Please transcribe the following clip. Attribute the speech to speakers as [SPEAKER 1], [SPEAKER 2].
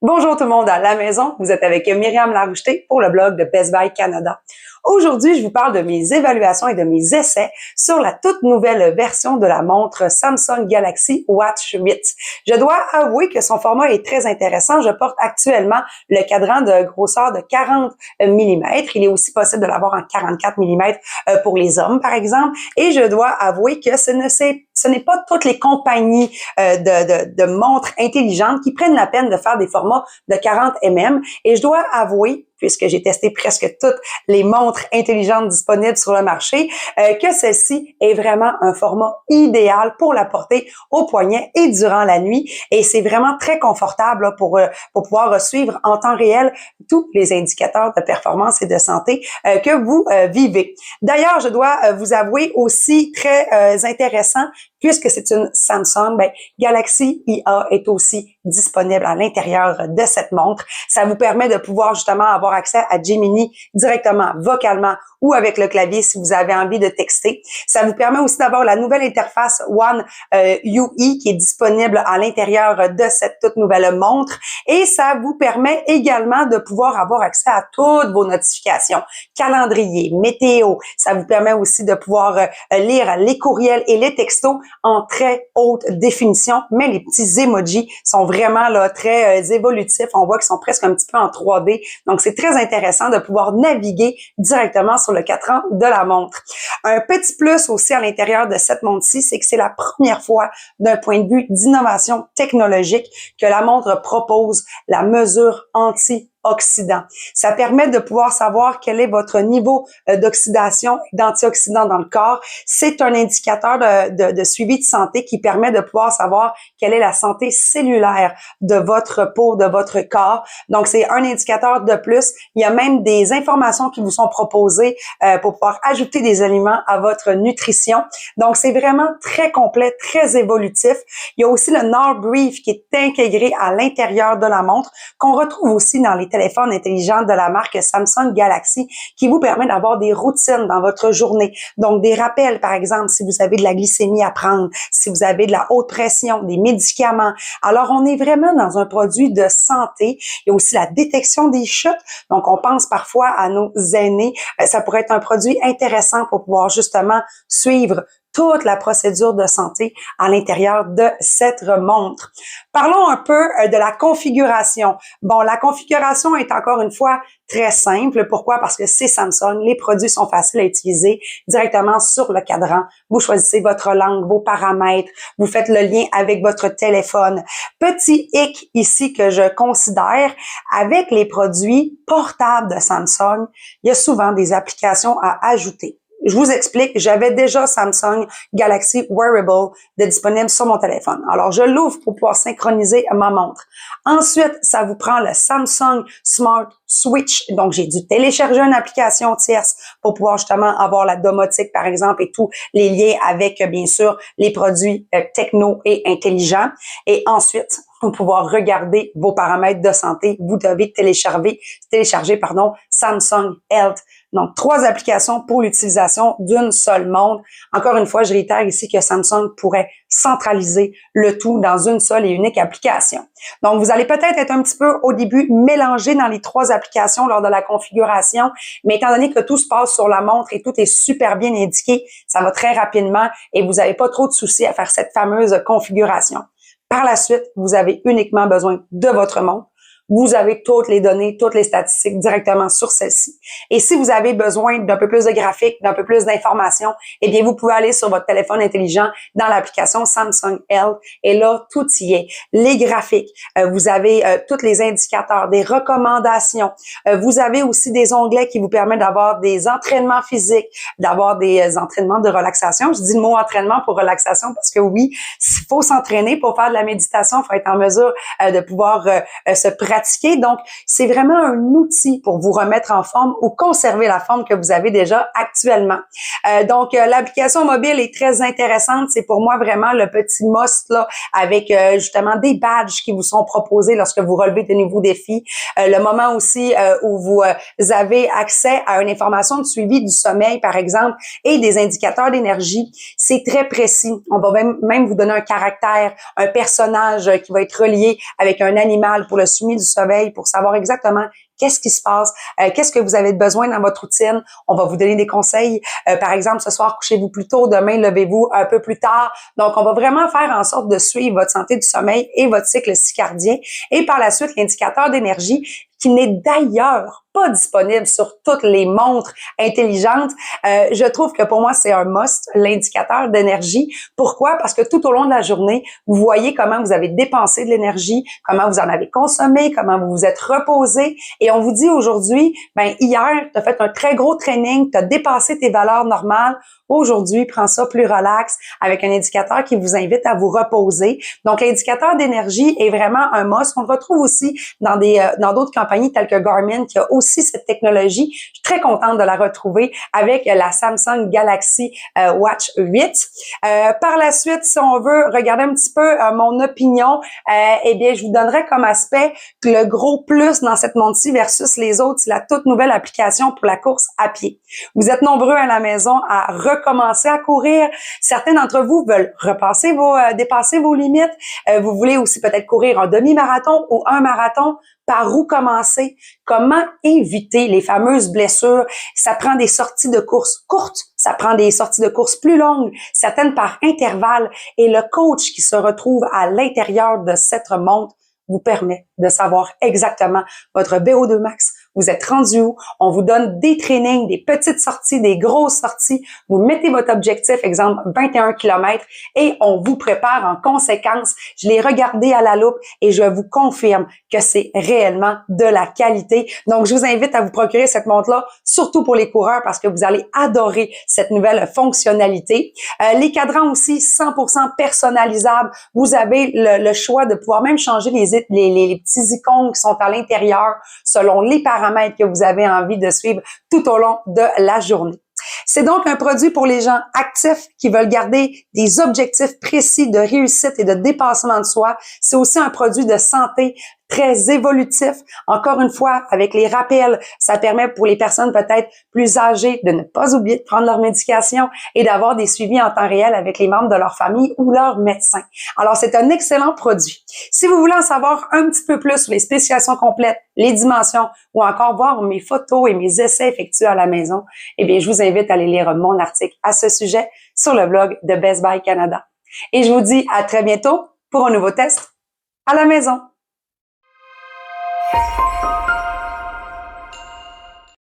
[SPEAKER 1] Bonjour tout le monde à la maison, vous êtes avec Myriam Laroucheté pour le blog de Best Buy Canada. Aujourd'hui, je vous parle de mes évaluations et de mes essais sur la toute nouvelle version de la montre Samsung Galaxy Watch 8. Je dois avouer que son format est très intéressant. Je porte actuellement le cadran de grosseur de 40 mm. Il est aussi possible de l'avoir en 44 mm pour les hommes, par exemple. Et je dois avouer que ce n'est pas toutes les compagnies de montres intelligentes qui prennent la peine de faire des formats de 40 mm. Et je dois avouer, puisque j'ai testé presque toutes les montres intelligentes disponibles sur le marché, que celle-ci est vraiment un format idéal pour la porter au poignet et durant la nuit. Et c'est vraiment très confortable là, pour pouvoir suivre en temps réel tous les indicateurs de performance et de santé que vous vivez. D'ailleurs, je dois vous avouer aussi très intéressant, puisque c'est une Samsung, Galaxy IA est aussi disponible à l'intérieur de cette montre. Ça vous permet de pouvoir justement avoir accès à Gemini directement, vocalement ou avec le clavier si vous avez envie de texter. Ça vous permet aussi d'avoir la nouvelle interface One UI qui est disponible à l'intérieur de cette toute nouvelle montre. Et ça vous permet également de pouvoir avoir accès à toutes vos notifications, calendrier, météo. Ça vous permet aussi de pouvoir lire les courriels et les textos en très haute définition, mais les petits emojis sont vraiment là très évolutifs. On voit qu'ils sont presque un petit peu en 3D. Donc, c'est très intéressant de pouvoir naviguer directement sur le cadran de la montre. Un petit plus aussi à l'intérieur de cette montre-ci, c'est que c'est la première fois d'un point de vue d'innovation technologique que la montre propose la mesure anti-oxydant. Ça permet de pouvoir savoir quel est votre niveau d'oxydation, d'antioxydants dans le corps. C'est un indicateur de suivi de santé qui permet de pouvoir savoir quelle est la santé cellulaire de votre peau, de votre corps. Donc, c'est un indicateur de plus. Il y a même des informations qui vous sont proposées pour pouvoir ajouter des aliments à votre nutrition. Donc, c'est vraiment très complet, très évolutif. Il y a aussi le Now Brief qui est intégré à l'intérieur de la montre, qu'on retrouve aussi dans les téléphones intelligents de la marque Samsung Galaxy, qui vous permet d'avoir des routines dans votre journée. Donc, des rappels, par exemple, si vous avez de la glycémie à prendre, si vous avez de la haute pression, des médicaments. Alors, on est vraiment dans un produit de santé. Il y a aussi la détection des chutes. Donc, on pense parfois à nos aînés. Ça pourrait être un produit intéressant pour pouvoir justement suivre toute la procédure de santé à l'intérieur de cette montre. Parlons un peu de la configuration. Bon, la configuration est encore une fois très simple. Pourquoi? Parce que c'est Samsung. Les produits sont faciles à utiliser directement sur le cadran. Vous choisissez votre langue, vos paramètres. Vous faites le lien avec votre téléphone. Petit hic ici que je considère, avec les produits portables de Samsung, il y a souvent des applications à ajouter. Je vous explique, j'avais déjà Samsung Galaxy Wearable de disponible sur mon téléphone. Alors, je l'ouvre pour pouvoir synchroniser ma montre. Ensuite, ça vous prend le Samsung Smart Switch. Donc, j'ai dû télécharger une application tierce pour pouvoir justement avoir la domotique, par exemple, et tous les liens avec, bien sûr, les produits techno et intelligents. Et ensuite, pour pouvoir regarder vos paramètres de santé, vous devez télécharger Samsung Health. Donc, 3 applications pour l'utilisation d'une seule montre. Encore une fois, je réitère ici que Samsung pourrait centraliser le tout dans une seule et unique application. Donc, vous allez peut-être être un petit peu au début mélangé dans les 3 applications lors de la configuration, mais étant donné que tout se passe sur la montre et tout est super bien indiqué, ça va très rapidement et vous n'avez pas trop de soucis à faire cette fameuse configuration. Par la suite, vous avez uniquement besoin de votre montre. Vous avez toutes les données, toutes les statistiques directement sur celle-ci. Et si vous avez besoin d'un peu plus de graphiques, d'un peu plus d'informations, eh bien, vous pouvez aller sur votre téléphone intelligent dans l'application Samsung Health et là, tout y est. Les graphiques, vous avez tous les indicateurs, des recommandations. Vous avez aussi des onglets qui vous permettent d'avoir des entraînements physiques, d'avoir des entraînements de relaxation. Je dis le mot entraînement pour relaxation parce que oui, il faut s'entraîner pour faire de la méditation, il faut être en mesure de pouvoir se pratiquer pratiquer. Donc, c'est vraiment un outil pour vous remettre en forme ou conserver la forme que vous avez déjà actuellement. Donc, l'application mobile est très intéressante. C'est pour moi vraiment le petit must là, avec justement des badges qui vous sont proposés lorsque vous relevez de nouveaux défis. Le moment aussi où vous avez accès à une information de suivi du sommeil, par exemple, et des indicateurs d'énergie. C'est très précis. On va même vous donner un caractère, un personnage qui va être relié avec un animal pour le suivi du sommeil, pour savoir exactement qu'est-ce qui se passe, qu'est-ce que vous avez besoin dans votre routine. On va vous donner des conseils. Par exemple, ce soir, couchez-vous plus tôt, demain, levez-vous un peu plus tard. Donc, on va vraiment faire en sorte de suivre votre santé du sommeil et votre cycle circadien. Et par la suite, l'indicateur d'énergie qui n'est d'ailleurs pas disponible sur toutes les montres intelligentes. Je trouve que pour moi, c'est un must, l'indicateur d'énergie. Pourquoi? Parce que tout au long de la journée, vous voyez comment vous avez dépensé de l'énergie, comment vous en avez consommé, comment vous vous êtes reposé. Et on vous dit aujourd'hui, ben hier, tu as fait un très gros training, tu as dépassé tes valeurs normales. Aujourd'hui, prends ça plus relax avec un indicateur qui vous invite à vous reposer. Donc, l'indicateur d'énergie est vraiment un must. On le retrouve aussi dans d'autres compagnies telles que Garmin qui a aussi cette technologie. Je suis très contente de la retrouver avec la Samsung Galaxy Watch 8. Par la suite, si on veut regarder un petit peu mon opinion, eh bien, je vous donnerais comme aspect que le gros plus dans cette montre-ci versus les autres, c'est la toute nouvelle application pour la course à pied. Vous êtes nombreux à la maison à recommencer à courir. Certains d'entre vous veulent dépasser vos limites. Vous voulez aussi peut-être courir un demi-marathon ou un marathon. Par où commencer? Comment éviter les fameuses blessures? Ça prend des sorties de course courtes, ça prend des sorties de course plus longues, certaines par intervalle. Et le coach qui se retrouve à l'intérieur de cette montre vous permet de savoir exactement votre VO2 max. Vous êtes rendu où? On vous donne des trainings, des petites sorties, des grosses sorties. Vous mettez votre objectif, exemple 21 km, et on vous prépare en conséquence. Je l'ai regardé à la loupe et je vous confirme que c'est réellement de la qualité. Donc, je vous invite à vous procurer cette montre-là, surtout pour les coureurs, parce que vous allez adorer cette nouvelle fonctionnalité. Les cadrans aussi, 100% personnalisables. Vous avez le choix de pouvoir même changer les petits icônes qui sont à l'intérieur selon les paramètres que vous avez envie de suivre tout au long de la journée. C'est donc un produit pour les gens actifs qui veulent garder des objectifs précis de réussite et de dépassement de soi. C'est aussi un produit de santé très évolutif. Encore une fois, avec les rappels, ça permet pour les personnes peut-être plus âgées de ne pas oublier de prendre leur médication et d'avoir des suivis en temps réel avec les membres de leur famille ou leur médecin. Alors, c'est un excellent produit. Si vous voulez en savoir un petit peu plus sur les spécifications complètes, les dimensions ou encore voir mes photos et mes essais effectués à la maison, eh bien, je vous invite à aller lire mon article à ce sujet sur le blog de Best Buy Canada. Et je vous dis à très bientôt pour un nouveau test à la maison.